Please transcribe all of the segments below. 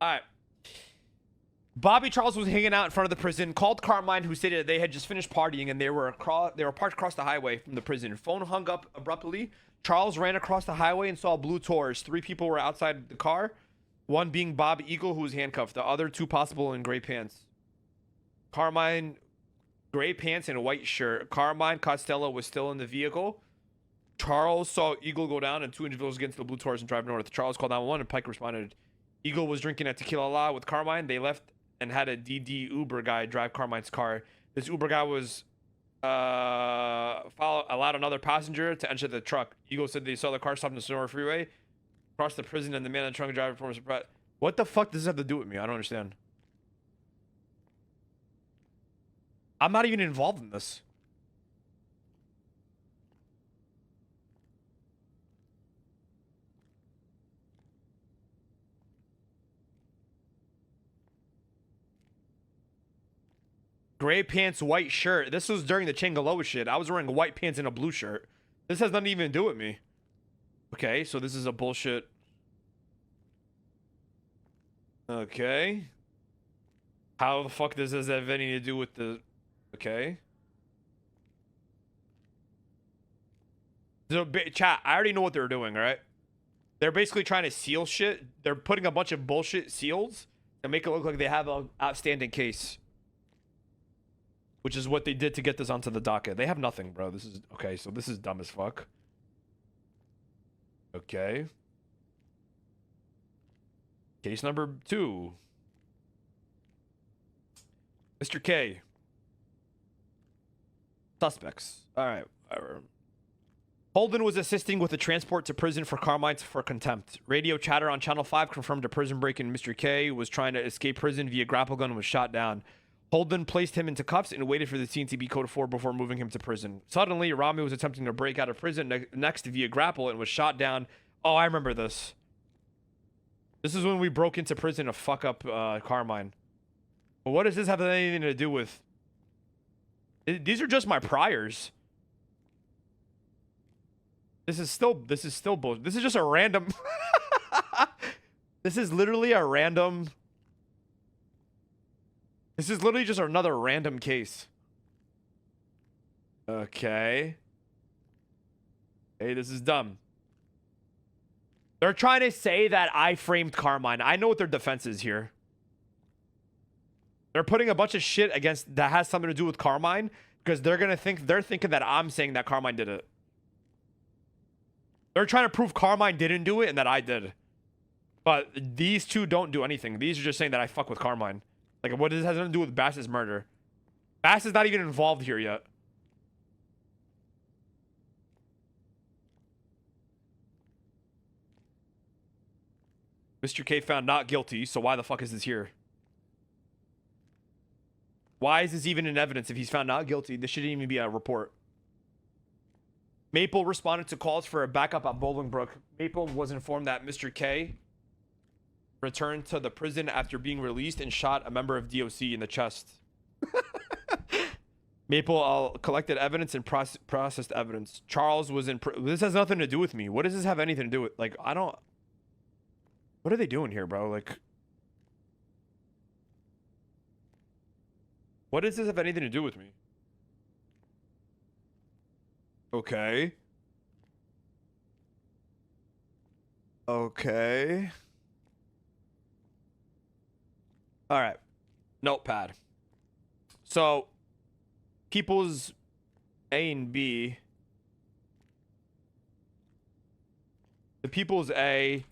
All right. Bobby Charles was hanging out in front of the prison, called Carmine, who stated that they had just finished partying and they were parked across the highway from the prison. Phone hung up abruptly. Charles ran across the highway and saw a blue Taurus. 3 people were outside the car, one being Bob Eagle, who was handcuffed. The other 2 possible in gray pants. Carmine, gray pants and a white shirt. Carmine Costello was still in the vehicle. Charles saw Eagle go down and 2 individuals get into the blue Taurus and drive north. Charles called 911 and Pike responded. Eagle was drinking at Tequila La with Carmine. They left and had a DD Uber guy drive Carmine's car. This Uber guy was allowed another passenger to enter the truck. Eagle said they saw the car stop in the Sonora Freeway, cross the prison, and the man in the trunk driver performed surprise. What the fuck does this have to do with me? I don't understand. I'm not even involved in this. Gray pants, white shirt. This was during the Changaloa shit. I was wearing white pants and a blue shirt. This has nothing even to do with me. Okay, so this is a bullshit. Okay. How the fuck does this have anything to do with the... Okay. So, chat, I already know what they're doing, right? They're basically trying to seal shit. They're putting a bunch of bullshit seals to make it look like they have an outstanding case. Which is what they did to get this onto the docket. They have nothing, bro. This is... Okay, so this is dumb as fuck. Okay. Case number 2. Mr. K. Suspects. Alright, whatever. Holden was assisting with the transport to prison for Carmine for contempt. Radio chatter on Channel 5 confirmed a prison break in Mr. K was trying to escape prison via grapple gun and was shot down. Holden placed him into cuffs and waited for the scene to be code 4 before moving him to prison. Suddenly, Ramee was attempting to break out of prison next via grapple and was shot down. Oh, I remember this. This is when we broke into prison to fuck up Carmine. But what does this have anything to do with... These are just my priors. This is still bullshit. This is just a random... This is literally a random... This is literally just another random case. Okay. Hey, this is dumb. They're trying to say that I framed Carmine. I know what their defense is here. They're putting a bunch of shit against that has something to do with Carmine because they're thinking that I'm saying that Carmine did it. They're trying to prove Carmine didn't do it and that I did. But these two don't do anything. These are just saying that I fuck with Carmine. Like, what does this have to do with Bass's murder? Bass is not even involved here yet. Mr. K found not guilty, so why the fuck is this here? Why is this even in evidence if he's found not guilty? This shouldn't even be a report. Maple responded to calls for a backup at Bolingbrook. Maple was informed that Mr. K returned to the prison after being released and shot a member of DOC in the chest. Maple collected evidence and processed evidence. Charles was in... This has nothing to do with me. What does this have anything to do with? Like, I don't... What are they doing here, bro? Like... What does this have anything to do with me? Okay. Okay. All right. Notepad. So, people's A and B. The people's A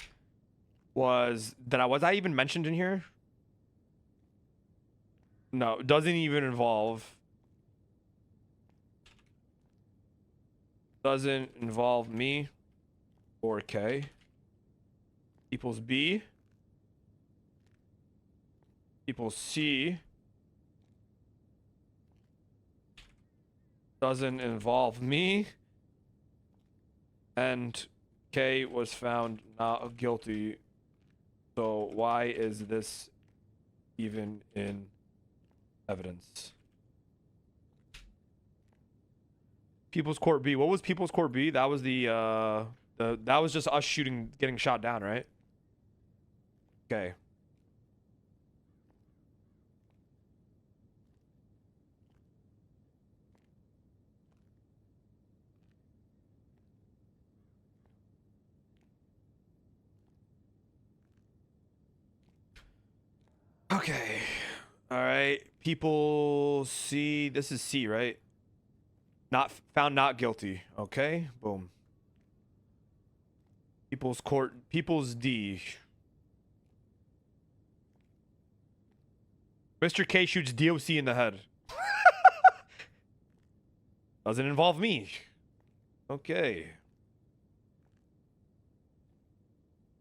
was I even mentioned in here? No, it doesn't even involve. Doesn't involve me or K. Equals B. Equals C. Doesn't involve me. And K was found not guilty. So why is this even in evidence? People's Court B. What was People's Court B? That was that was just us getting shot down, right? Okay. Okay. All right. People C. This is C, right? Not found not guilty. Okay. Boom. People's court. People's D. Mr. K shoots DOC in the head. Doesn't involve me. Okay.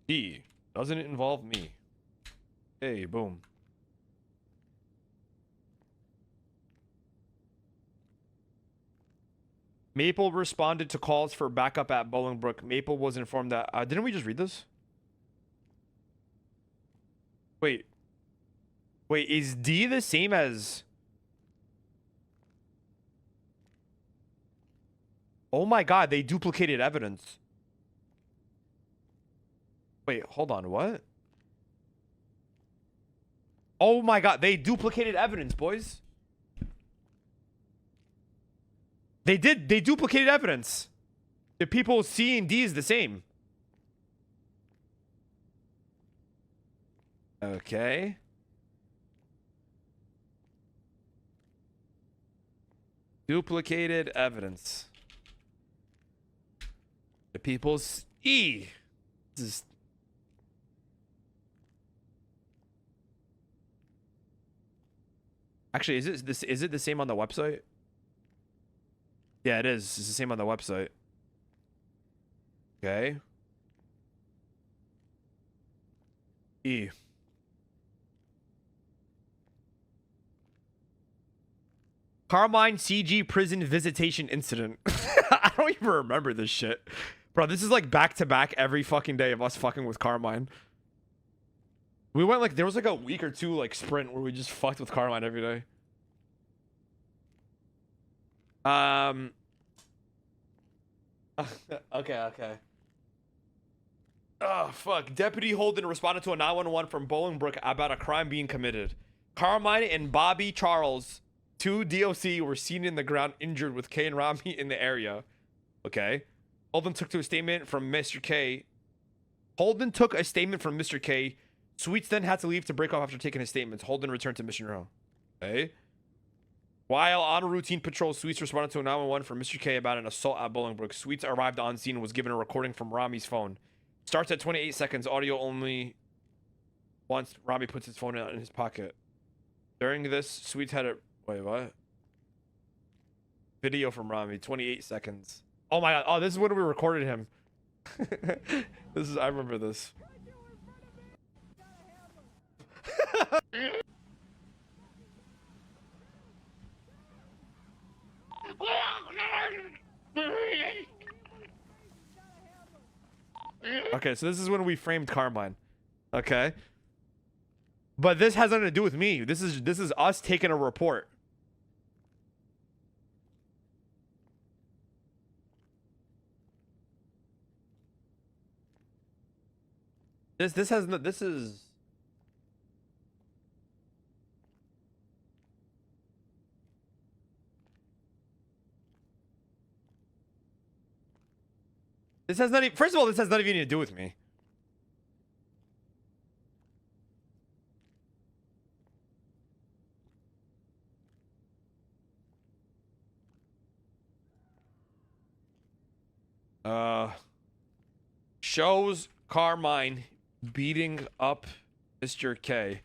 D. Doesn't involve me. Okay, boom. Maple responded to calls for backup at Bolingbrook. Maple was informed that... didn't we just read this? Wait. Wait, is D the same as... Oh my god, they duplicated evidence. Wait, hold on, what? Oh my god, they duplicated evidence, boys. They duplicated evidence. The people C and D is the same. Okay. Duplicated evidence. The people's E. This is... Actually, is it the same on the website? Yeah, it is. It's the same on the website. Okay. E. Carmine CG prison visitation incident. I don't even remember this shit. Bro, this is like back to back every fucking day of us fucking with Carmine. We went like, there was like a week or two like sprint where we just fucked with Carmine every day. Okay. Oh, fuck. Deputy Holden responded to a 911 from Bolingbrook about a crime being committed. Carmine and Bobby Charles, 2 DOC, were seen in the ground injured with K and Ramee in the area. Okay. Holden took a statement from Mr. K. Sweets then had to leave to break off after taking his statements. Holden returned to Mission Row. Okay. While on a routine patrol, Sweets responded to a 911 from Mr. K about an assault at Bolingbrook. Sweets arrived on scene and was given a recording from Ramee's phone. Starts at 28 seconds, audio only once Ramee puts his phone in his pocket. During this, Sweets had a... Wait, what? Video from Ramee, 28 seconds. Oh my god, oh, this is when we recorded him. I remember this. Okay, so this is when we framed Carmine. Okay. But this has nothing to do with me. This is us taking a report. This is this has nothing. First of all, this has nothing to do with me. Shows Carmine beating up Mr. K.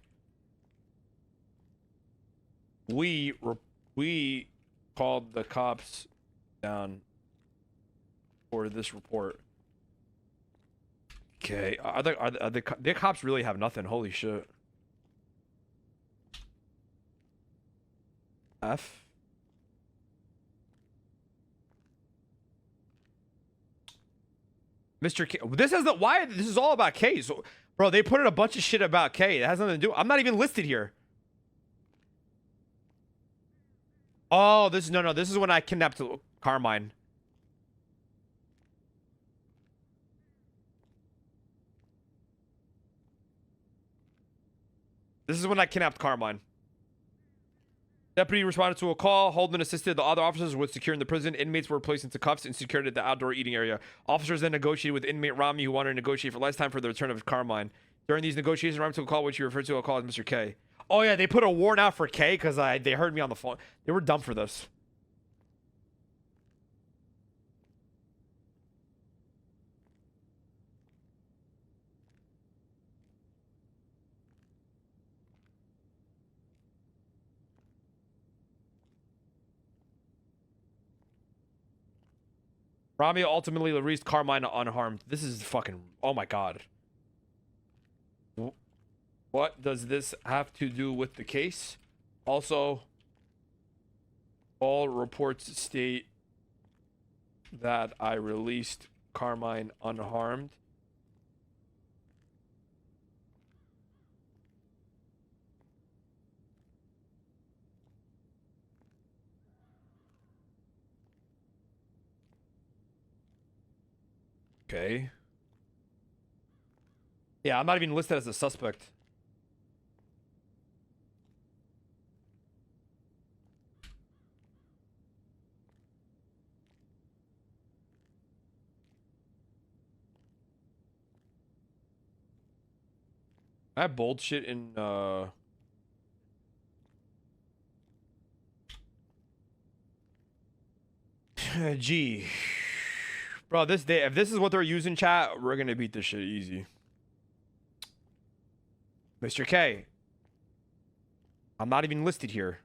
We called the cops down for this report. Okay, the cops really have nothing? Holy shit. F. Mr. K. This is why this is all about K. So, bro, they put in a bunch of shit about K. It has nothing to do. I'm not even listed here. Oh, this is when I kidnapped Carmine. This is when I kidnapped Carmine. Deputy responded to a call. Holden assisted the other officers with securing the prison. Inmates were placed into cuffs and secured at the outdoor eating area. Officers then negotiated with inmate Ramee, who wanted to negotiate for less time for the return of Carmine. During these negotiations, Ramee took a call, which he referred to a call as Mr. K. Oh yeah, they put a warrant out for K because they heard me on the phone. They were dumb for this. Ramee ultimately released Carmine unharmed. This is fucking... Oh my god. What does this have to do with the case? Also, all reports state that I released Carmine unharmed. Okay. Yeah, I'm not even listed as a suspect. I have bold shit in Gee. Bro, if this is what they're using, chat, we're gonna beat this shit easy. Mr. K. I'm not even listed here.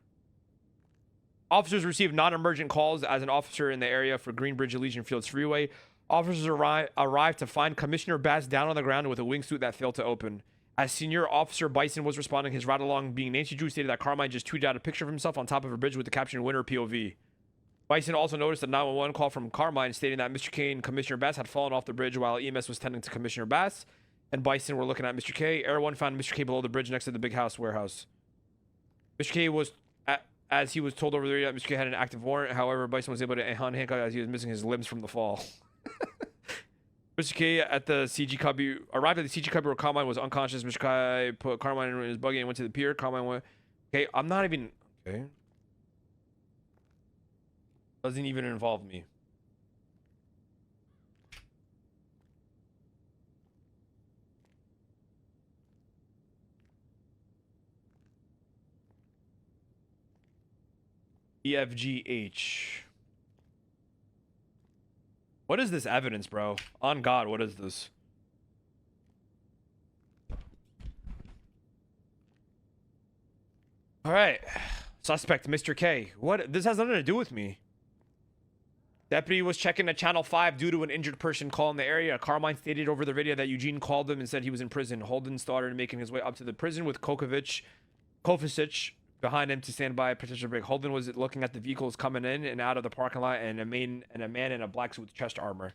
Officers received non-emergent calls as an officer in the area for Greenbridge Elysian Fields Freeway. Officers arrived to find Commissioner Bass down on the ground with a wingsuit that failed to open. As Senior Officer Bison was responding, his ride-along being Nancy Drew stated that Carmine just tweeted out a picture of himself on top of a bridge with the caption "Winner POV." Bison also noticed a 911 call from Carmine stating that Mr. K and Commissioner Bass had fallen off the bridge while EMS was tending to Commissioner Bass, and Bison were looking at Mr. K. Air 1 found Mr. K below the bridge next to the big house warehouse. Mr. K was, as he was told over the radio, that Mr. K had an active warrant. However, Bison was able to unhandcuff as he was missing his limbs from the fall. Mr. K at the CG Cubby arrived at the CG Cubby where Carmine was unconscious. Mr. K put Carmine in his buggy and went to the pier. Carmine went. Okay, I'm not even. Okay. Doesn't even involve me. EFGH. What is this evidence, bro? On God, what is this? All right. Suspect, Mr. K. What? This has nothing to do with me. Deputy was checking at Channel 5 due to an injured person call in the area. Carmine stated over the video that Eugene called him and said he was in prison. Holden started making his way up to the prison with Kovacic behind him to stand by a potential break. Holden was looking at the vehicles coming in and out of the parking lot and a man in a black suit with chest armor.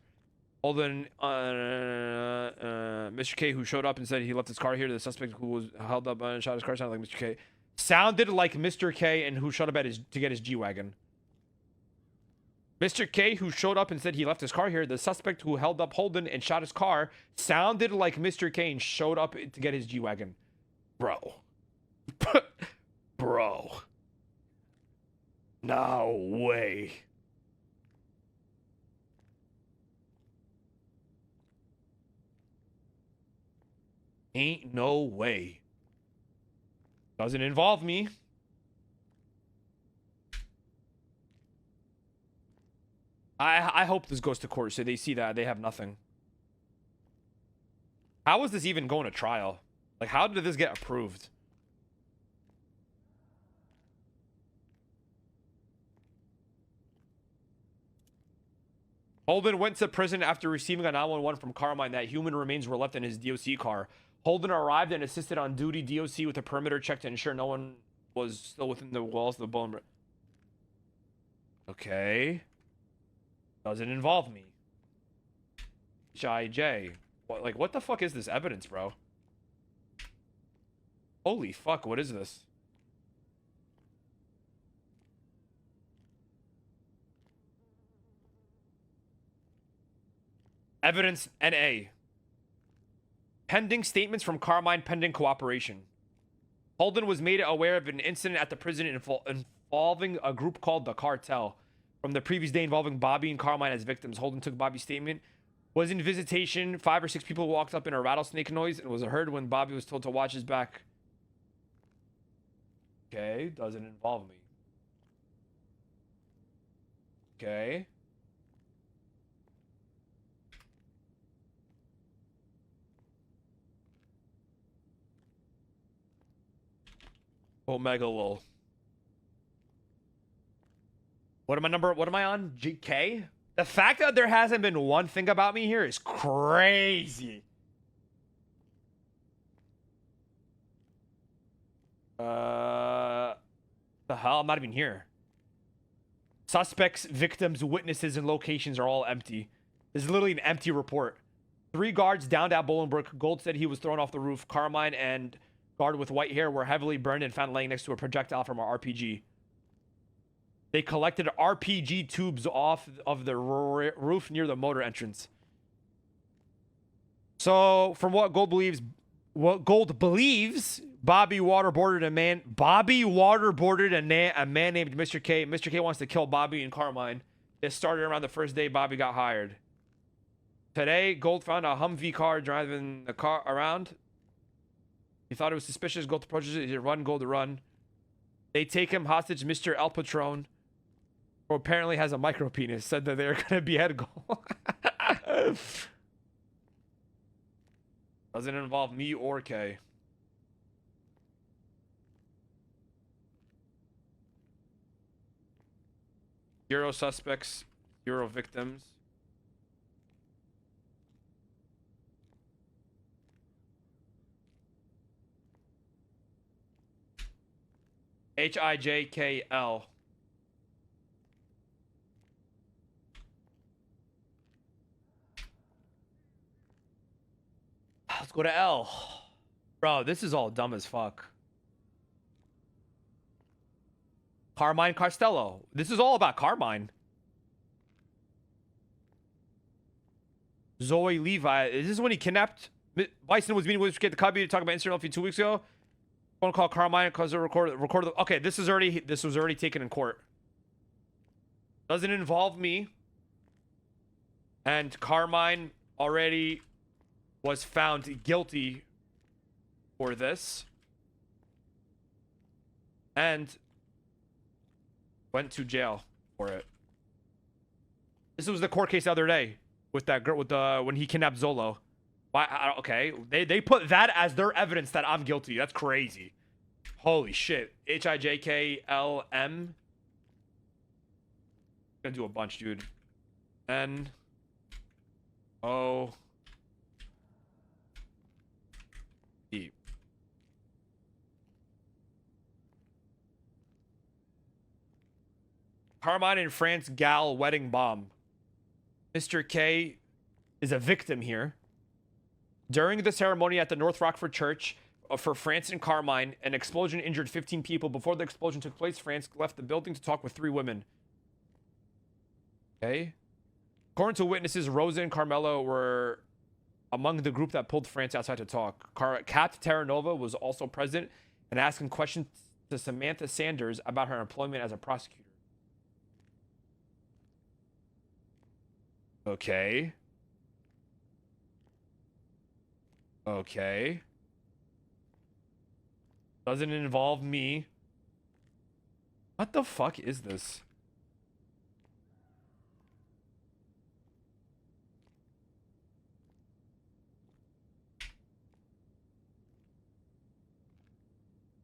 Holden, Mr. K, who showed up and said he left his car here. The suspect who was held up and shot his car sounded like Mr. K. Sounded like Mr. K and who showed up to get his G-Wagon. Mr. K, who showed up and said he left his car here. The suspect who held up Holden and shot his car sounded like Mr. K and showed up to get his G-Wagon. Bro. Bro. No way. Ain't no way. Doesn't involve me. I hope this goes to court so they see that they have nothing. How is this even going to trial? Like, how did this get approved? Holden went to prison after receiving a 911 from Carmine that human remains were left in his DOC car. Holden arrived and assisted on duty DOC with a perimeter check to ensure no one was still within the walls of the bone. Okay. Doesn't involve me. J. What the fuck is this evidence, bro? Holy fuck, what is this? Evidence NA. Pending statements from Carmine pending cooperation. Holden was made aware of an incident at the prison involving a group called the Cartel. From the previous day involving Bobby and Carmine as victims. Holden took Bobby's statement. Was in visitation. 5 or 6 people walked up in a rattlesnake noise and was heard when Bobby was told to watch his back. Okay, doesn't involve me. Okay. Omega lol. What am I on? GK? The fact that there hasn't been one thing about me here is crazy. The hell? I'm not even here. Suspects, victims, witnesses, and locations are all empty. This is literally an empty report. 3 guards downed at Bolingbrook. Gold said he was thrown off the roof. Carmine and guard with white hair were heavily burned and found laying next to a projectile from an RPG. They collected RPG tubes off of the roof near the motor entrance. So, from what Gold believes, Bobby waterboarded a man. Bobby waterboarded a man named Mr. K. Mr. K wants to kill Bobby and Carmine. It started around the first day Bobby got hired. Today, Gold found a Humvee car driving the car around. He thought it was suspicious. Gold approaches it. He run, Gold to run. They take him hostage. Mr. El Patron, who apparently has a micro penis, said that they're gonna behead Gold. Doesn't involve me or K. Zero suspects, 0 victims. HIJKL. Let's go to L. Bro, this is all dumb as fuck. Carmine Costello. This is all about Carmine. Zoe Levi. Is this when he kidnapped? Bison was meeting with the Cubby to talk about incident a few 2 weeks ago. Phone call Carmine because they recorded. Okay, this was already taken in court. Doesn't involve me. And Carmine already was found guilty for this. And went to jail for it. This was the court case the other day with that girl when he kidnapped Zolo. Why? Okay, they put that as their evidence that I'm guilty. That's crazy. Holy shit. HIJKLM. Gonna do a bunch, dude. NO. E. Carmine and France Gal wedding bomb. Mr. K is a victim here. During the ceremony at the North Rockford Church for France and Carmine, an explosion injured 15 people. Before the explosion took place, France left the building to talk with 3 women. Okay. According to witnesses, Rosa and Carmelo were among the group that pulled France outside to talk. Kat Terranova was also present and asking questions to Samantha Sanders about her employment as a prosecutor. Okay. Okay. Doesn't involve me. What the fuck is this?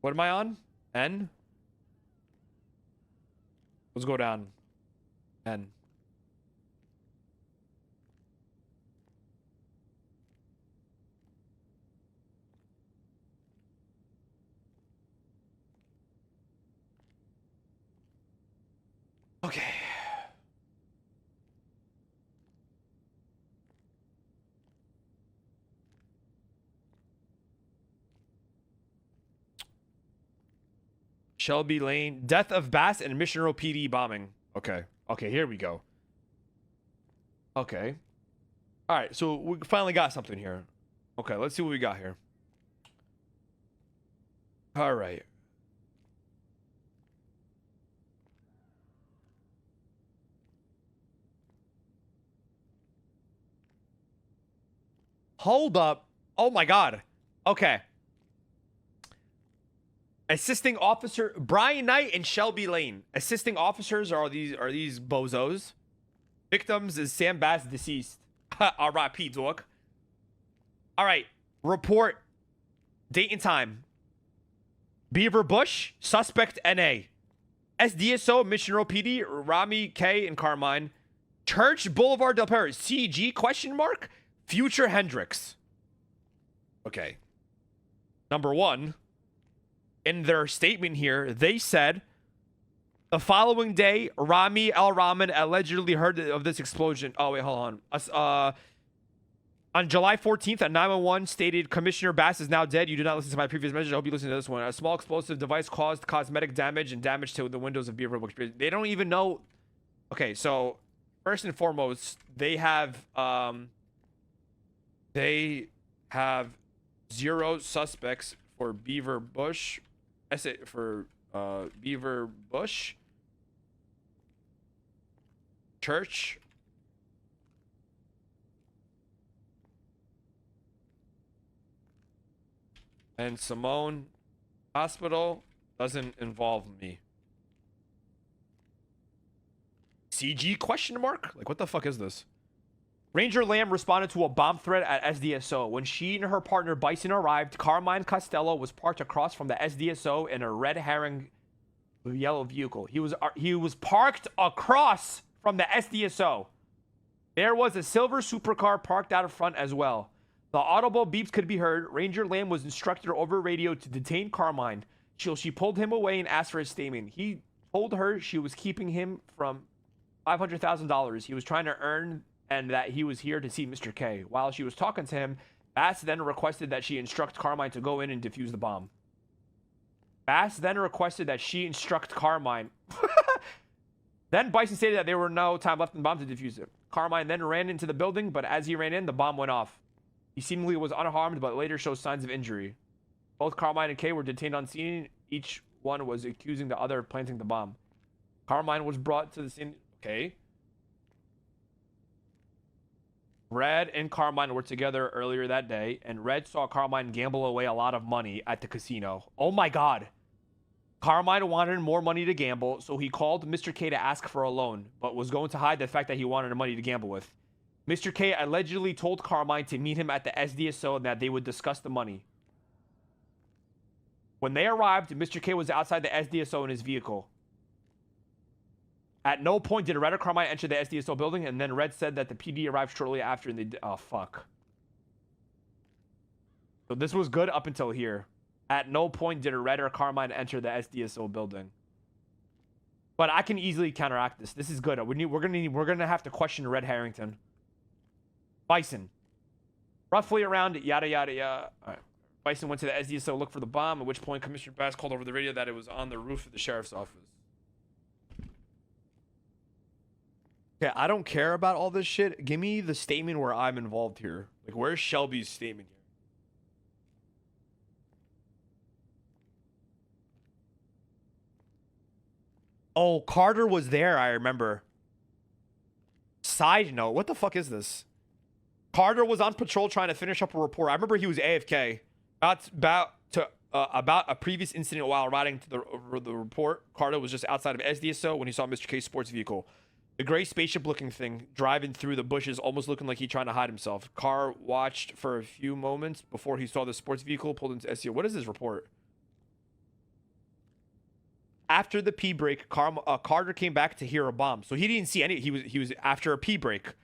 What am I on? N? Let's go down. N. Okay. Shelby Lane. Death of Bass and Mission Row PD bombing. Okay. Okay, here we go. Okay. All right, so we finally got something here. Okay, let's see what we got here. All right. Hold up. Oh my God. Okay. Assisting officer Brian Knight and Shelby Lane. Assisting officers are these bozos. Victims is Sam Bass, deceased. R.I.P. dog. All right. Report. Date and time. Beaver Bush. Suspect N.A. SDSO, Mission Row PD, Ramee K and Carmine. Church Boulevard Del Perro. CG question mark. Future Hendrix. Okay. Number one. In their statement here, they said the following day, Rami Al Rahman allegedly heard of this explosion. Oh, wait, hold on. On July 14th, at 911 stated, Commissioner Bass is now dead. You did not listen to my previous message. I hope you listen to this one. A small explosive device caused cosmetic damage and damage to the windows of Beaver Bush. They don't even know. Okay, so first and foremost, they have 0 suspects for Beaver Bush. Beaver Bush Church and Simone Hospital doesn't involve me. CG question mark? Like, what the fuck is this? Ranger Lamb responded to a bomb threat at SDSO. When she and her partner Bison arrived, Carmine Costello was parked across from the SDSO in a red herring yellow vehicle. He was parked across from the SDSO. There was a silver supercar parked out in front as well. The audible beeps could be heard. Ranger Lamb was instructed over radio to detain Carmine till she pulled him away and asked for his statement. He told her she was keeping him from $500,000 he was trying to earn and that he was here to see Mr. K. While she was talking to him, Bass then requested that she instruct Carmine to go in and defuse the bomb. Bass then requested that she instruct Carmine. Then Bison stated that there were no time left in the bomb to defuse it. Carmine then ran into the building, but as he ran in, the bomb went off. He seemingly was unharmed, but later showed signs of injury. Both Carmine and Kay were detained on scene. Each one was accusing the other of planting the bomb. Carmine was brought to the scene. Okay. Red and Carmine were together earlier that day, and Red saw Carmine gamble away a lot of money at the casino. Oh my god. Carmine wanted more money to gamble, so he called Mr. K to ask for a loan, but was going to hide the fact that he wanted money to gamble with. Mr. K allegedly told Carmine to meet him at the SDSO and that they would discuss the money. When they arrived, Mr. K was outside the SDSO in his vehicle. At no point did Red or Carmine enter the SDSO building, and then Red said that the PD arrived shortly after, and they oh, fuck. So this was good up until here. At no point did Red or Carmine enter the SDSO building. But I can easily counteract this. This is good. We're gonna have to question Red Harrington. Bison. Roughly around yada yada yada. All right. Bison went to the SDSO to look for the bomb, at which point Commissioner Bass called over the radio that it was on the roof of the sheriff's office. Okay, I don't care about all this shit. Give me the statement where I'm involved here. Like, where's Shelby's statement here? Oh, Carter was there, I remember. Side note, what the fuck is this? Carter was on patrol trying to finish up a report. I remember he was AFK. About a previous incident while riding to the report. Carter was just outside of SDSO when he saw Mr. K's sports vehicle. The gray spaceship-looking thing driving through the bushes, almost looking like he trying to hide himself. Carr watched for a few moments before he saw the sports vehicle pulled into SDSO. What is this report? After the pee break, Carter came back to hear a bomb. So he didn't see any. He was after a pee break.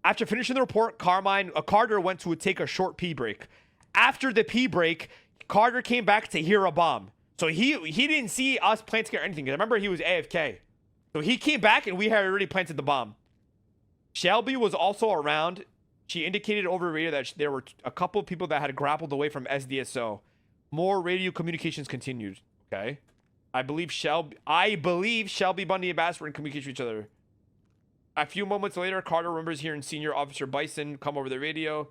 After finishing the report, Carter went to take a short pee break. After the pee break, Carter came back to hear a bomb. So he didn't see us planting or anything. I remember he was AFK. So he came back and we had already planted the bomb. Shelby was also around. She indicated over radio that there were a couple of people that had grappled away from SDSO. More radio communications continued. Okay. I believe Shelby Bundy and Bass were in communication with each other. A few moments later, Carter remembers hearing Senior Officer Bison come over the radio.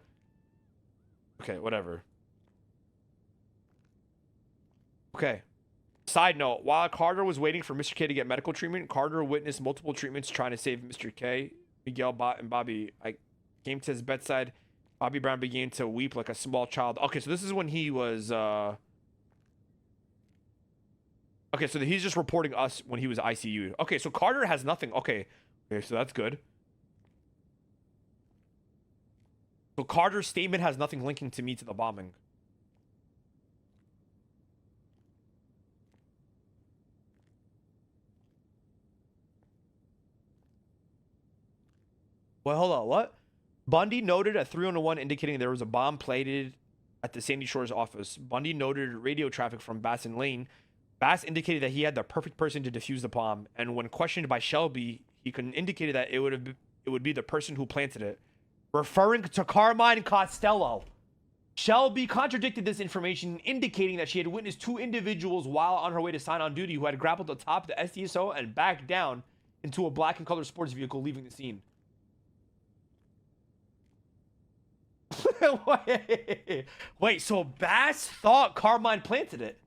Okay, whatever. Okay. Side note, while Carter was waiting for Mr. K to get medical treatment, Carter witnessed multiple treatments trying to save Mr. K. Miguel and Bobby came to his bedside. Bobby Brown began to weep like a small child. Okay, so this is when he was Okay, so he's just reporting us when he was ICU'd. Okay, so Carter has nothing. Okay, so that's good. So Carter's statement has nothing linking to me to the bombing. Well, hold on, what? Bundy noted at 301 indicating there was a bomb planted at the Sandy Shores office. Bundy noted radio traffic from Bass and Lane. Bass indicated that he had the perfect person to defuse the bomb, and when questioned by Shelby, he indicated that it would be the person who planted it, referring to Carmine Costello. Shelby contradicted this information, indicating that she had witnessed two individuals while on her way to sign on duty who had grappled atop the SDSO and backed down into a black and colored sports vehicle, leaving the scene. Wait, so Bass thought Carmine planted it?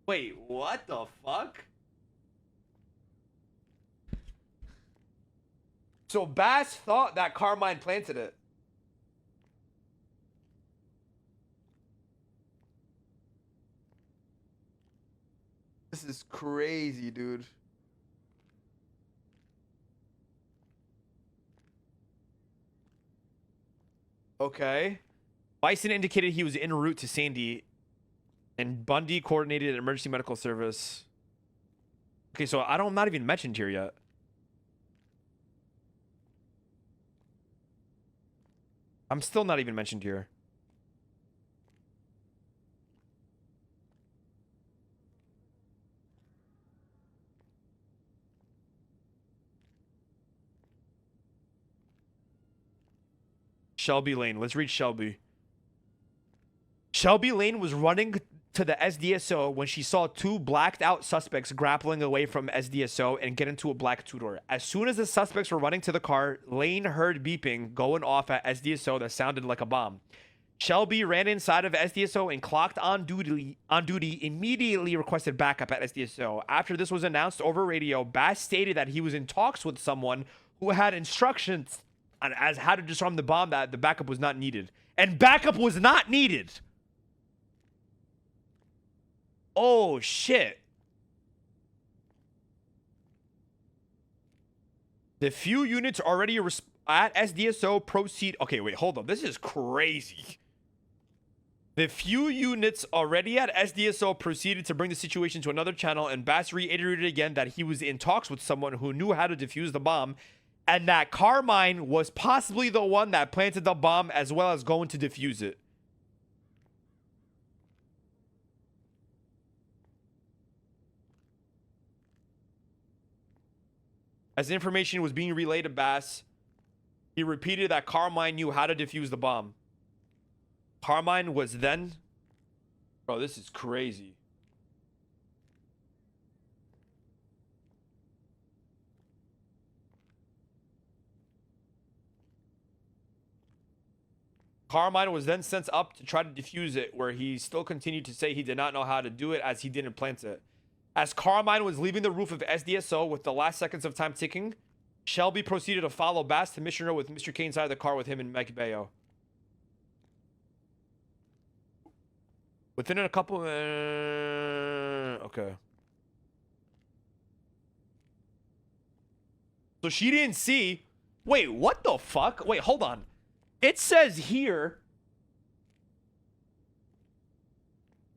Wait, what the fuck? So Bass thought that Carmine planted it. This is crazy, dude. Okay. Bison indicated he was en route to Sandy, and Bundy coordinated an emergency medical service. Okay, so I'm not even mentioned here yet. I'm still not even mentioned here. Shelby Lane. Let's read Shelby. Shelby Lane was running to the SDSO when she saw two blacked out suspects grappling away from SDSO and get into a black two-door. As soon as the suspects were running to the car, Lane heard beeping going off at SDSO that sounded like a bomb. Shelby ran inside of SDSO and clocked on duty, immediately requested backup at SDSO. After this was announced over radio, Bass stated that he was in talks with someone who had instructions on as how to disarm the bomb, that the backup was not needed. And backup was not needed. Oh, shit. The few units already at SDSO proceed. Okay, wait, hold on. This is crazy. The few units already at SDSO proceeded to bring the situation to another channel, and Bass reiterated again that he was in talks with someone who knew how to defuse the bomb, and that Carmine was possibly the one that planted the bomb as well as going to defuse it. As information was being relayed to Bass, he repeated that Carmine knew how to defuse the bomb. Carmine was then... Bro, this is crazy. Carmine was then sent up to try to defuse it, where he still continued to say he did not know how to do it as he didn't plant it. As Carmine was leaving the roof of SDSO with the last seconds of time ticking, Shelby proceeded to follow Bass to Mission Row with Mr. Kane inside the car with him and Mike Bayo. Within a couple... okay. So she didn't see... Wait, what the fuck? Wait, hold on. It says here...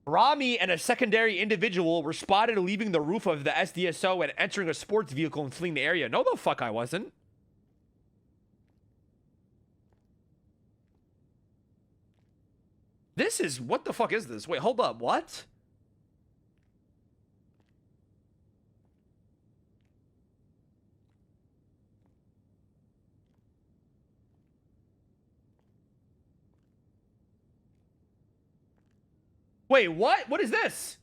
Ramee and a secondary individual were spotted leaving the roof of the SDSO and entering a sports vehicle and fleeing the area. No, the fuck I wasn't. This is... What the fuck is this? Wait, hold up. What? Wait, what? What is this?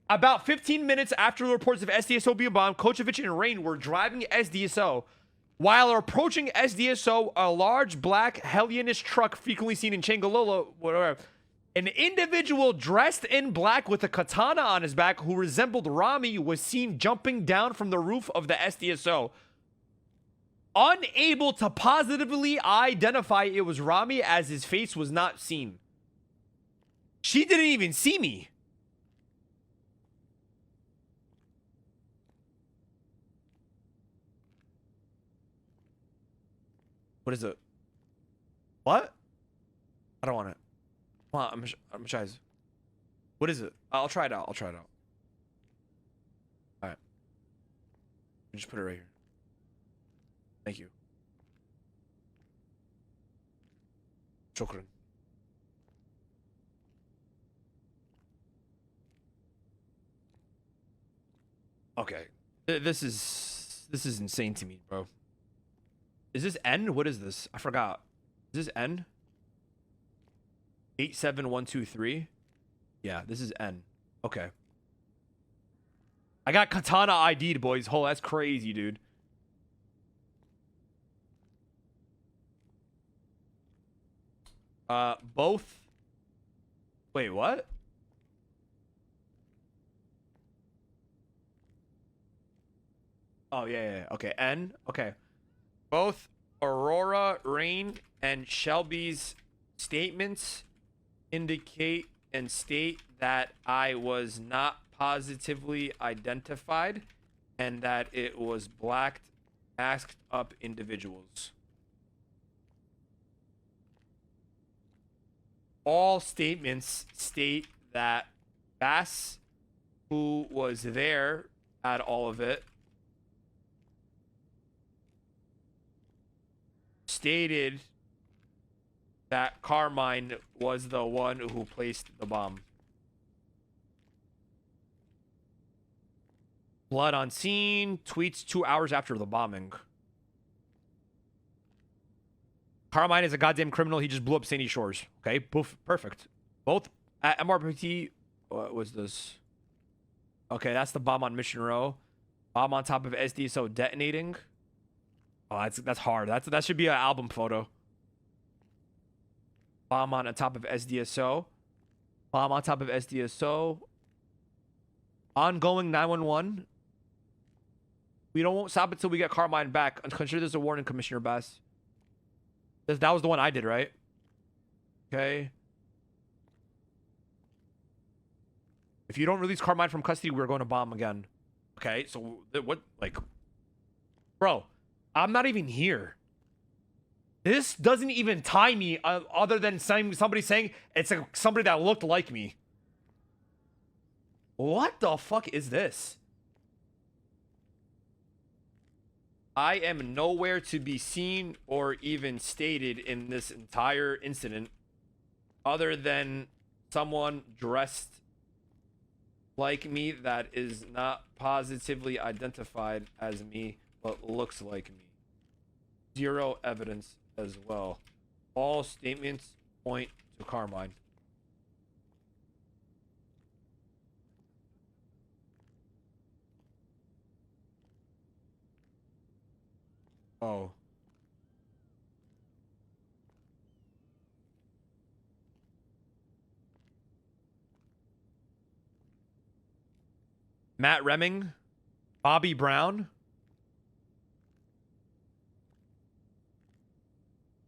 About 15 minutes after the reports of SDSO being bombed, Kochevich and Rain were driving SDSO. While approaching SDSO, a large black Hellionish truck frequently seen in Changalola, whatever, An individual dressed in black with a katana on his back who resembled Ramee was seen jumping down from the roof of the SDSO. Unable to positively identify it was Ramee as his face was not seen. She didn't even see me. What is it? What? I don't want it. Come on, I'm shy. What is it? I'll try it out. I'll try it out. All right. Just put it right here. Thank you. Shukran. Okay. This is insane to me, bro. Is this N? What is this? I forgot. Is this N? 87123. Yeah, this is N. Okay. I got katana ID'd, boys. Oh, that's crazy, dude. Both. Wait, what? Oh, yeah. Okay, N. Okay. Both Aurora, Rain, and Shelby's statements indicate and state that I was not positively identified and that it was black masked up individuals. All statements state that Bass, who was there at all of it, stated that Carmine was the one who placed the bomb. Blood on scene. Tweets 2 hours after the bombing. Carmine is a goddamn criminal. He just blew up Sandy Shores. Okay, poof, perfect. Both at MRPT. What was this? Okay, that's the bomb on Mission Row. Bomb on top of SDSO detonating. Oh, that's hard. That should be an album photo. Bomb on top of SDSO. Bomb on top of SDSO. Ongoing 911. We won't stop until we get Carmine back. Consider this a warning, Commissioner Bass. That was the one I did, right? Okay. If you don't release Carmine from custody, we're going to bomb again. Okay, so what, like... Bro, I'm not even here. This doesn't even tie me other than somebody saying it's somebody that looked like me. What the fuck is this? I am nowhere to be seen or even stated in this entire incident other than someone dressed like me that is not positively identified as me but looks like me. Zero evidence as well. All statements point to Carmine. Oh. Matt Reming, Bobby Brown.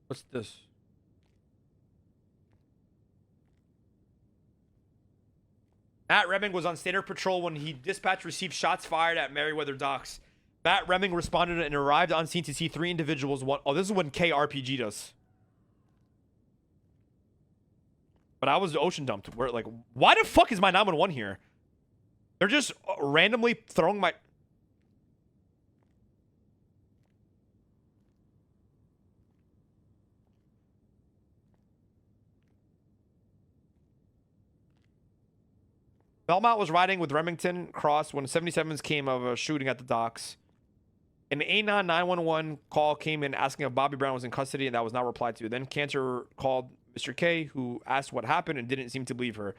What's this? Matt Reming was on standard patrol when he dispatched received shots fired at Meriwether Docks. Matt Reming responded and arrived on scene to see 3 individuals. Oh, this is when KRPG'd us. But I was ocean dumped. Where, like, why the fuck is my 911 here? They're just randomly throwing my... Belmont was riding with Remington Cross when 77s came of a shooting at the docks. An A9 911 call came in asking if Bobby Brown was in custody, and that was not replied to. Then Cantor called Mr. K, who asked what happened and didn't seem to believe her.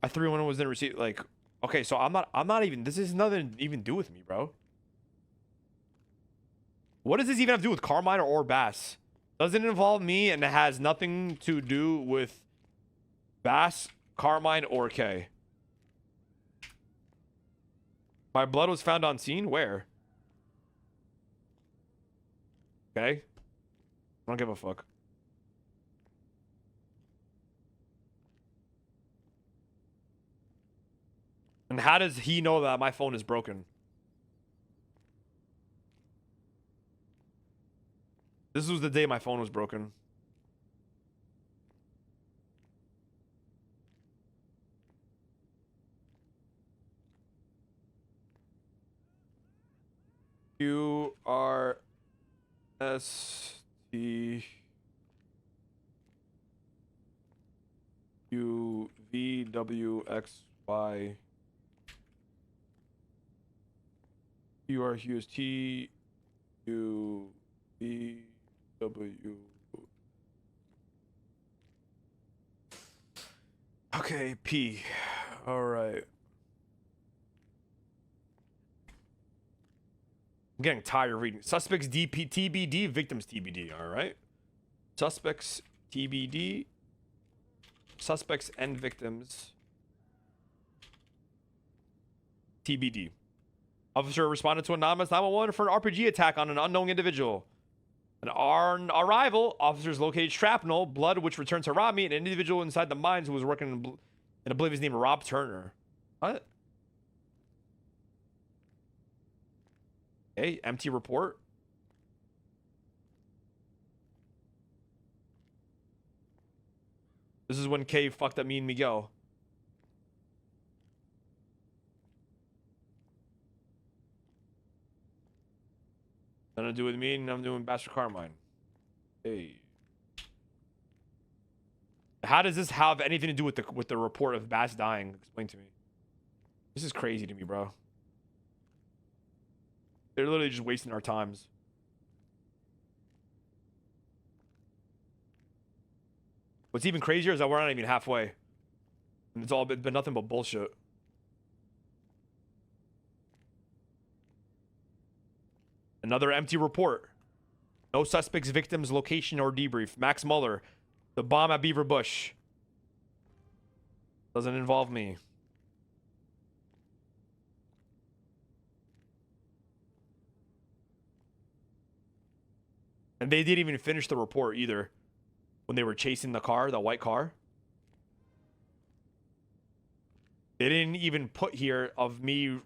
A 311 was then received. Like, okay, so I'm not even. This has nothing to even do with me, bro. What does this even have to do with Carmine or Bass? Doesn't involve me, and it has nothing to do with Bass, Carmine, or K. My blood was found on scene? Where? Okay. I don't give a fuck. And how does he know that my phone is broken? This was the day my phone was broken. QRSTUVWXY QRHUST UVW. Okay, P. All right. I'm getting tired of reading. Suspects DP TBD, victims TBD. All right. Suspects TBD. Suspects and victims TBD. Officer responded to anonymous 911 for an RPG attack on an unknown individual. On arrival, officers located shrapnel, blood, which returned to Ramee, an individual inside the mines who was working in, I believe his name, Rob Turner. What? Okay, empty report. This is when K fucked up me and Miguel. Nothing to do with me, and I'm doing Bastard Carmine. Hey. How does this have anything to do with the report of Bass dying? Explain to me. This is crazy to me, bro. They're literally just wasting our times. What's even crazier is that we're not even halfway. And it's all been nothing but bullshit. Another empty report. No suspects, victims, location, or debrief. Max Muller. The bomb at Beaver Bush. Doesn't involve me. And they didn't even finish the report either. When they were chasing the car, the white car. They didn't even put here of me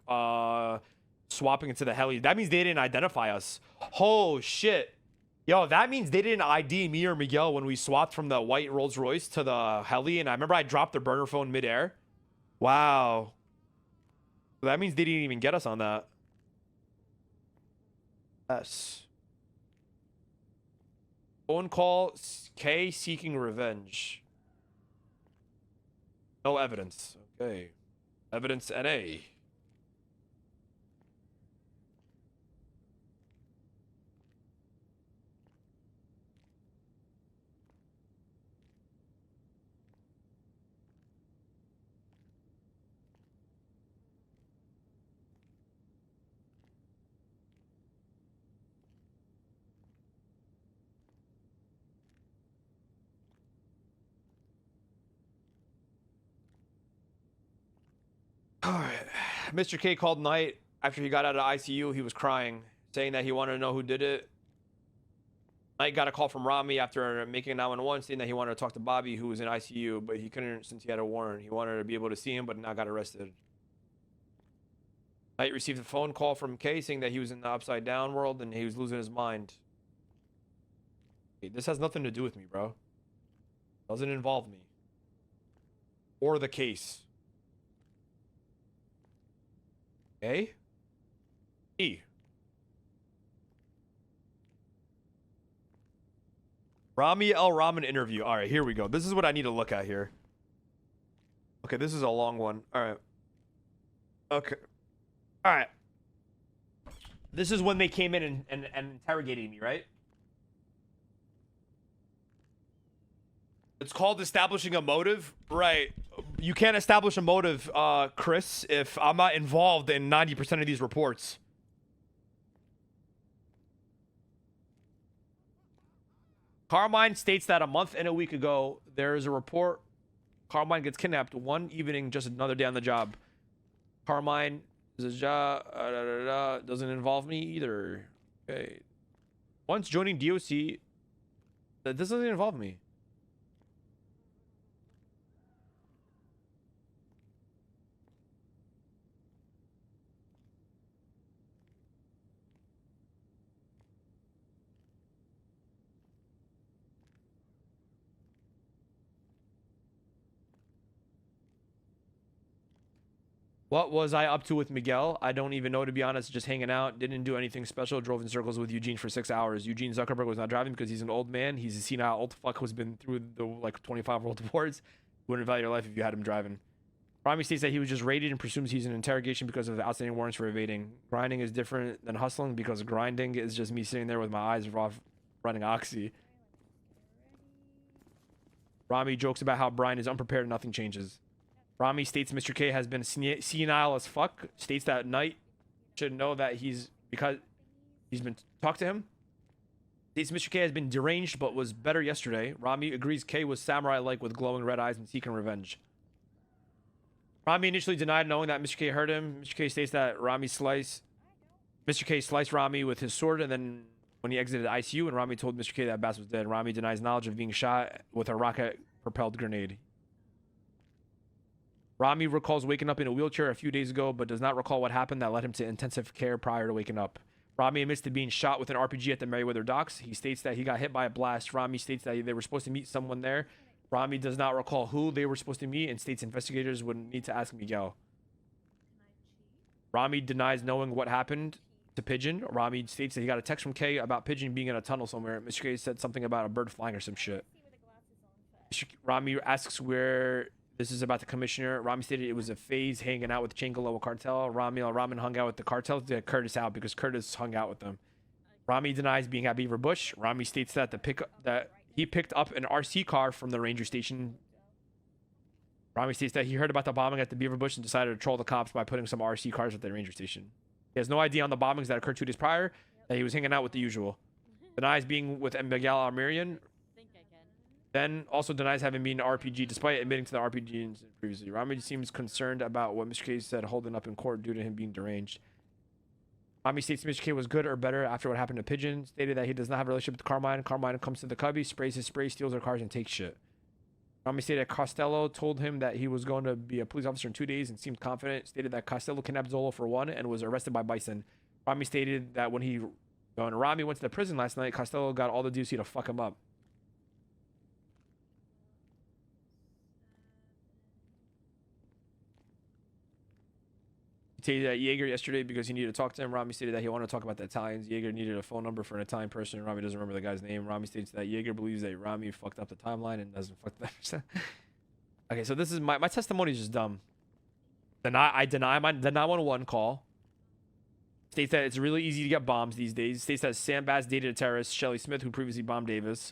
swapping into the heli. That means they didn't identify us. Oh, shit. Yo, that means they didn't ID me or Miguel when we swapped from the white Rolls Royce to the heli. And I remember I dropped the burner phone midair. Wow. So that means they didn't even get us on that. S. Phone call K seeking revenge. No evidence. Okay. Evidence NA. All right. Mr. K called Knight after he got out of ICU. He was crying, saying that he wanted to know who did it. Knight got a call from Ramee after making a 911 saying that he wanted to talk to Bobby, who was in ICU, but he couldn't since he had a warrant. He wanted to be able to see him, but now got arrested. Knight received a phone call from K saying that he was in the upside down world and he was losing his mind. Hey, this has nothing to do with me, bro. Doesn't involve me. Or the case. A? E. Ramee El Rahman interview. All right, here we go. This is what I need to look at here. Okay, this is a long one. All right. Okay. All right. This is when they came in and interrogated me, right? It's called establishing a motive. Right. You can't establish a motive, Chris, if I'm not involved in 90% of these reports. Carmine states that a month and a week ago, there is a report Carmine gets kidnapped one evening, just another day on the job. Carmine is a job. Doesn't involve me either. Okay. Once joining DOC, this doesn't involve me. What was I up to with Miguel? I don't even know, to be honest. Just hanging out. Didn't do anything special. Drove in circles with Eugene for 6 hours. Eugene Zuckerberg was not driving because he's an old man. He's a senile old fuck who's been through the like 25 world wars. Wouldn't value your life if you had him driving. Ramee states that he was just raided and presumes he's in interrogation because of the outstanding warrants for evading. Grinding is different than hustling because grinding is just me sitting there with my eyes off running Oxy. Ramee jokes about how Brian is unprepared and nothing changes. Ramee states Mr. K has been senile as fuck. States that Knight should know that because he's been talked to him. States Mr. K has been deranged but was better yesterday. Ramee agrees K was samurai-like with glowing red eyes and seeking revenge. Ramee initially denied knowing that Mr. K hurt him. Mr. K states that Mr. K sliced Ramee with his sword, and then when he exited the ICU, and Ramee told Mr. K that Bass was dead. Ramee denies knowledge of being shot with a rocket-propelled grenade. Ramee recalls waking up in a wheelchair a few days ago, but does not recall what happened that led him to intensive care prior to waking up. Ramee admits to being shot with an RPG at the Meriwether docks. He states that he got hit by a blast. Ramee states that they were supposed to meet someone there. Ramee does not recall who they were supposed to meet and states investigators would need to ask Miguel. Ramee denies knowing what happened to Pigeon. Ramee states that he got a text from Kay about Pigeon being in a tunnel somewhere. Mr. K said something about a bird flying or some shit. Ramee asks where this is about the commissioner. Ramee stated it was a phase hanging out with Changaloa cartel. Ramen hung out with the cartel to get Curtis out because Curtis hung out with them. Ramee denies being at Beaver Bush. Ramee states that he picked up an RC car from the ranger station. Ramee states that he heard about the bombing at the Beaver Bush and decided to troll the cops by putting some RC cars at the ranger station. He has no idea on the bombings that occurred 2 days prior that he was hanging out with the usual. Denies being with Miguel Almerian. Then also denies having been an RPG despite admitting to the RPG previously. Ramee seems concerned about what Mr. K said holding up in court due to him being deranged. Ramee states Mr. K was good or better after what happened to Pigeon. Stated that he does not have a relationship with Carmine. Carmine comes to the cubby, sprays his spray, steals their cars, and takes shit. Ramee stated that Costello told him that he was going to be a police officer in 2 days and seemed confident. Stated that Costello kidnapped Zolo for one and was arrested by Bison. Ramee stated that when Ramee went to the prison last night, Costello got all the DOC to fuck him up. He stated that Jaeger yesterday because he needed to talk to him. Ramee stated that he wanted to talk about the Italians. Jaeger needed a phone number for an Italian person. Ramee doesn't remember the guy's name. Ramee states that Jaeger believes that Ramee fucked up the timeline and doesn't fuck that. Okay, so this is my testimony is just dumb. I deny the 911 call. States that it's really easy to get bombs these days. States that Sam Bass dated a terrorist, Shelly Smith, who previously bombed Davis.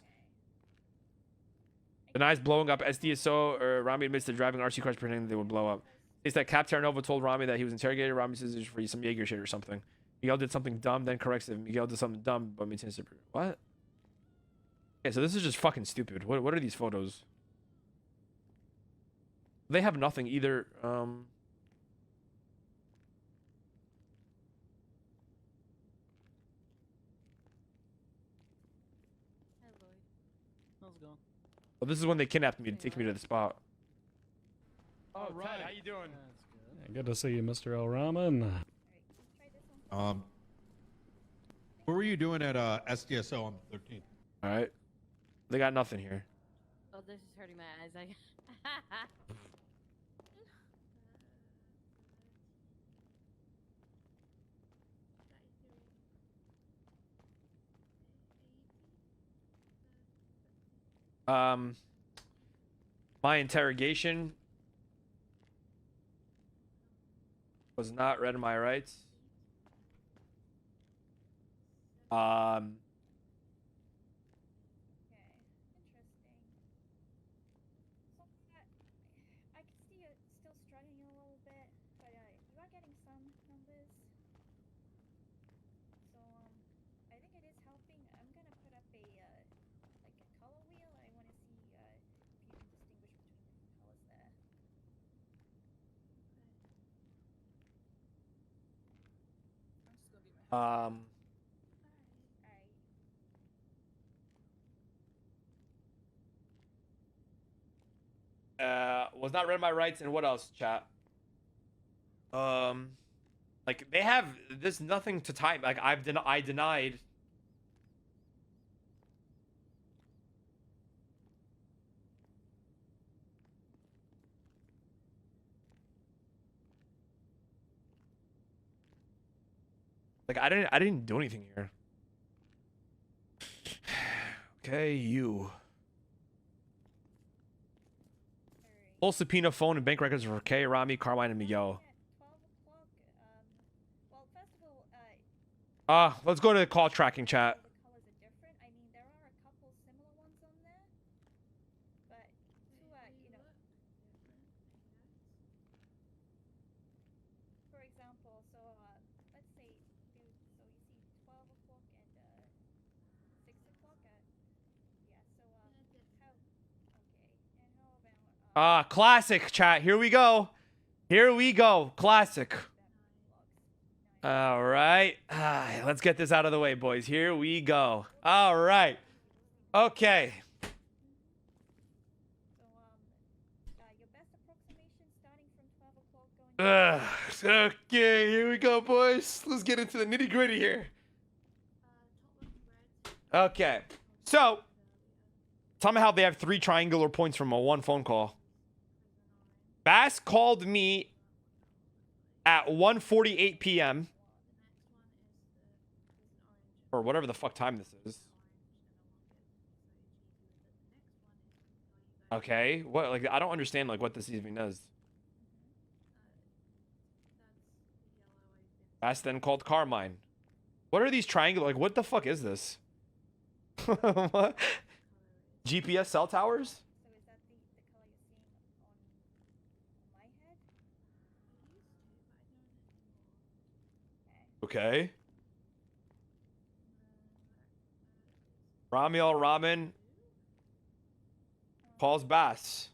Denies blowing up SDSO, or Ramee admits to driving RC cars pretending they would blow up. States that Cap Terranova told Ramee that he was interrogated. Ramee says it's for some Jaeger shit or something. Miguel did something dumb, then corrects him. Miguel did something dumb, but maintains it. What? Okay, so this is just fucking stupid. What are these photos? They have nothing either. Hi, Lloyd. How's it going? Well, this is when they kidnapped me to take me to the spot. Oh, right. Ted, how you doing? That's good to see you, Mr. El Rahman. What were you doing at SDSO on the 13th? All right. They got nothing here. Oh, this is hurting my eyes. My interrogation was not read my rights. I can see you still struggling a little bit, but you are getting some numbers. So I think it is helping. I'm gonna put up a like a color wheel. I want to see if you can distinguish between different colors Um, was not read my rights, and what else, chat? Like they have this nothing to type. Like I denied. Like I didn't do anything here. Okay, you. Full subpoena, phone, and bank records for Kay, Ramee, Carmine, and Miguel. Yeah, 12 o'clock. Well, first of all, Let's go to the call tracking chat. the colors are different. I mean, there are a couple similar ones on there, but for example, so let's say, so you see 12 o'clock and 6 o'clock. Yeah. So how? Okay. And how about Classic chat. Here we go. Here we go. Classic. All right. Let's get this out of the way, boys. Here we go. All right. Okay. your best approximation starting from 12 o'clock going. Okay, here we go, boys. Let's get into the nitty gritty here. Okay. So, tell me how they have 3 triangular points from a 1 phone call. Bass called me at 1:48 p.m. or whatever the fuck time this is. Okay, what, like, I don't understand, like, what this even does. Bass then called Carmine. What are these triangular, like, what the fuck is this? What? GPS cell towers? So is that the color you're seeing on my head? Okay. Ramee Ramen calls Bass.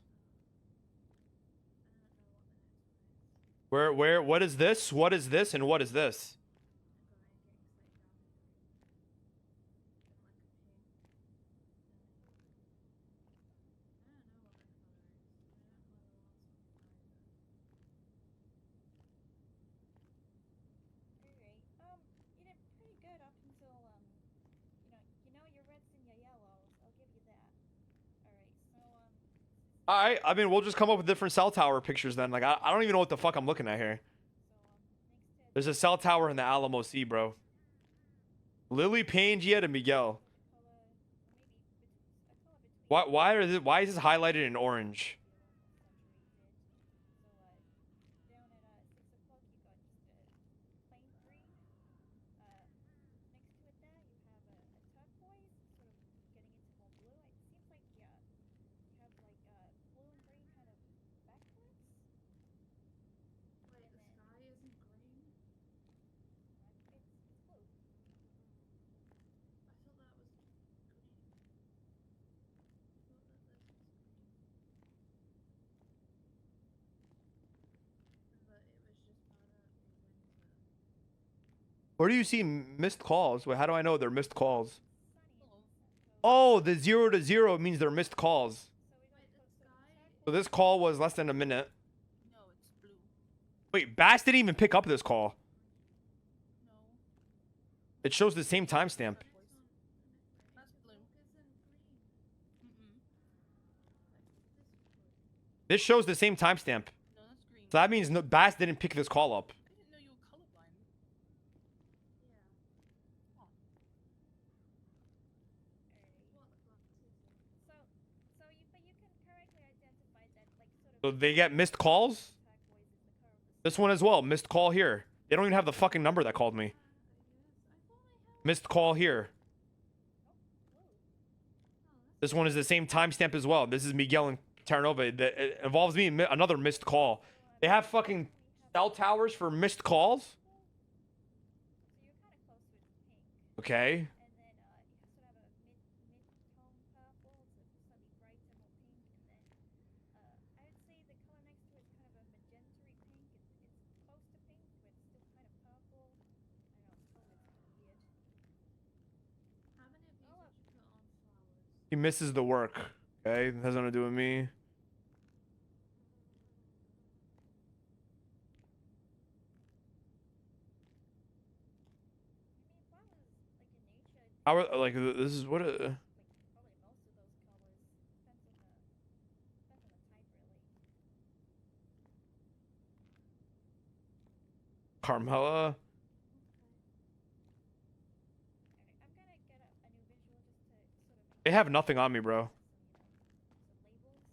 What is this? What is this? And what is this? Alright. You did pretty good up until your reds and your yellows. I'll give you that. Alright, so All right. I mean, we'll just come up with different cell tower pictures then. Like, I don't even know what the fuck I'm looking at here. next There's a cell tower in the Alamo Sea, bro. Lily, Pangia, and Miguel. color, Why is this highlighted in orange? down at 6 o'clock you got just a plain green. Next to it there you have a turquoise, sort of getting into more blue. It seems like you have like blue and green kind of backwards. Wait, the sky isn't green? It's blue. I thought that was green. But it was just brought up in winter. Where do you see missed calls? Wait, how do I know they're missed calls? Sunny. Oh, the 0 to 0 means they're missed calls. Wait, the sky? So this call was less than a minute. No, it's blue. Wait, Bass didn't even pick up this call. No. It shows the same timestamp. That's blue. Mm-mm. This shows the same timestamp. No, that's green. So that means Bass didn't pick this call up. I didn't know you were colorblind. So you can correctly identify that like sort of So they get missed calls? turquoise is the color of the This one as well. Missed call here. They don't even have the fucking number that called me. Missed call here. This one is the same timestamp as well. This is Miguel and Terranova. It involves me in another missed call. They have fucking cell towers for missed calls? so you're kind of close with pink. Okay. And then you sort of have a mid-tone purple. It's a slightly brighter, more pink. And then I would say the color next to it is kind of a magentary pink. It's close to pink, but it's still kind of purple. I don't know, it's He misses the work. Okay, it has nothing to do with me. I mean, if I was like in nature, I like this is what like probably most of those colors depends on the type really. Carmela. Okay. I'm gonna get a new visual just to sort of They have nothing on me, bro. some labels.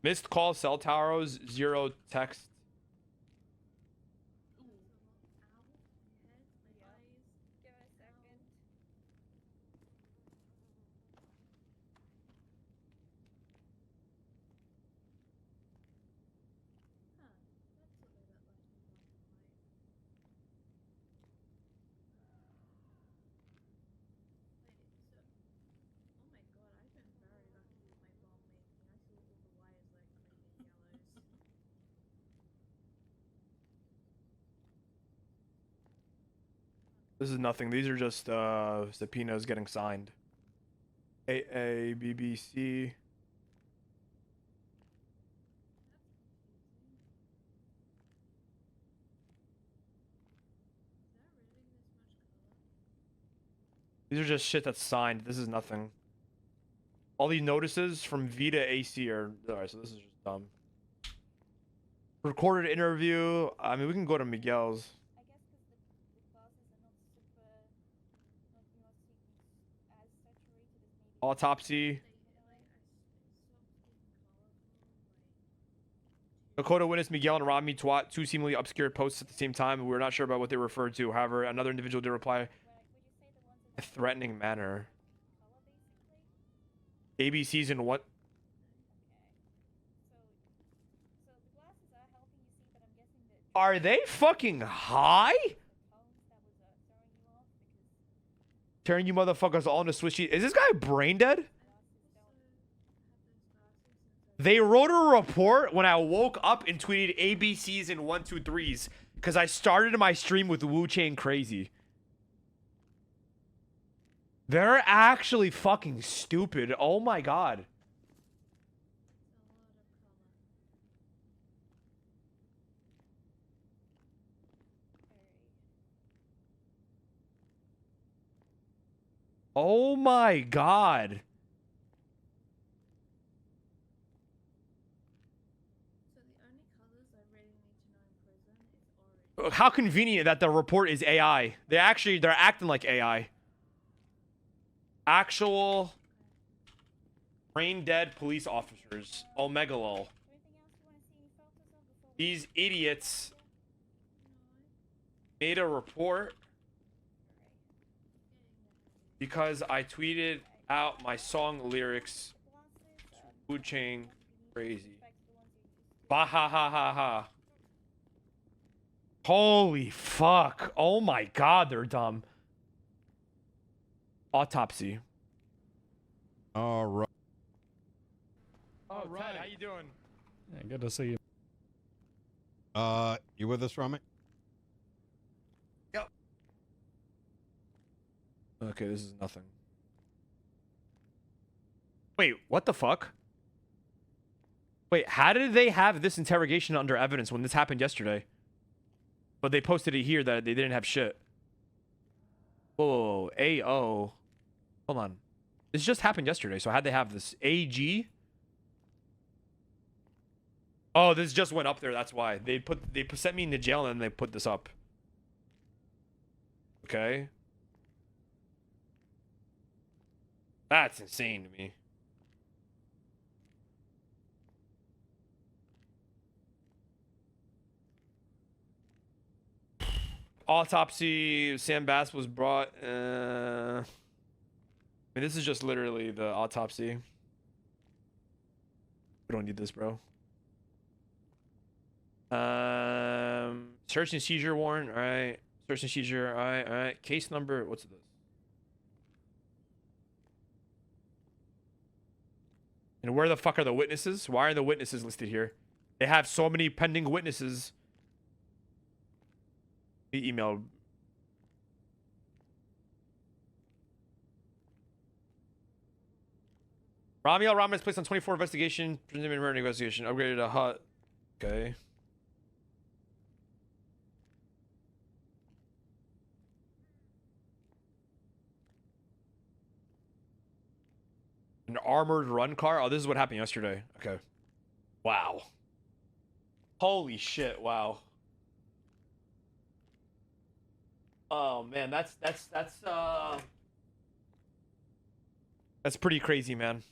Missed call, cell towers, 0 text. Yeah. Give it a second. This is nothing. These are just subpoenas getting signed. A B B C. These are just shit that's signed. This is nothing. All these notices from V to AC are alright. So this is just dumb. Recorded interview. I mean, we can go to Miguel's. I guess because the glasses are not super, not as saturated as maybe. Autopsy. Dakota witnessed Miguel and Ramee twat two seemingly obscure posts at the same time. We were not sure about what they referred to. However, another individual did reply Would you say the ones in a that threatening manner. color basically? ABC's in what? Okay. So the glasses are helping you see, but I'm guessing that Are they fucking high? the tones that was throwing you off because Tearing you motherfuckers all into swishy. Is this guy brain dead? glasses don't. They wrote a report when I woke up and tweeted ABCs and 123s because I started my stream with Wu Chain Crazy. They're actually fucking stupid. Oh my god. Oh my god. How convenient that the report is AI. They're acting like AI. Actual brain dead police officers. Omega lol. Anything else you want to see any photos of before we These idiots made a report because I tweeted out my song lyrics. Wu Chain Crazy. Bah ha ha ha ha. Holy fuck. Oh my god, they're dumb. Autopsy. All right. Oh, right. Ted, how you doing? Yeah, good to see you. You with us, Ramee? Yep. Okay, this is nothing. Wait, what the fuck? Wait, how did they have this interrogation under evidence when this happened yesterday? But they posted it here that they didn't have shit. Whoa, AO. Hold on. This just happened yesterday, so how'd they have this? AG? Oh, this just went up there, that's why. They sent me into jail and then they put this up. Okay. That's insane to me. Autopsy, Sam Bass was brought. I mean, this is just literally the autopsy. We don't need this, bro. Search and seizure warrant. All right. Search and seizure. All right. All right. Case number. What's this? And where the fuck are the witnesses? Why are the witnesses listed here? They have so many pending witnesses. He emailed. Ramee is placed on 24 investigation, preliminary murder investigation, upgraded to hot. Okay. An armored run car? Oh, this is what happened yesterday. Okay. Wow. Holy shit, wow. Oh man, that's pretty crazy, man.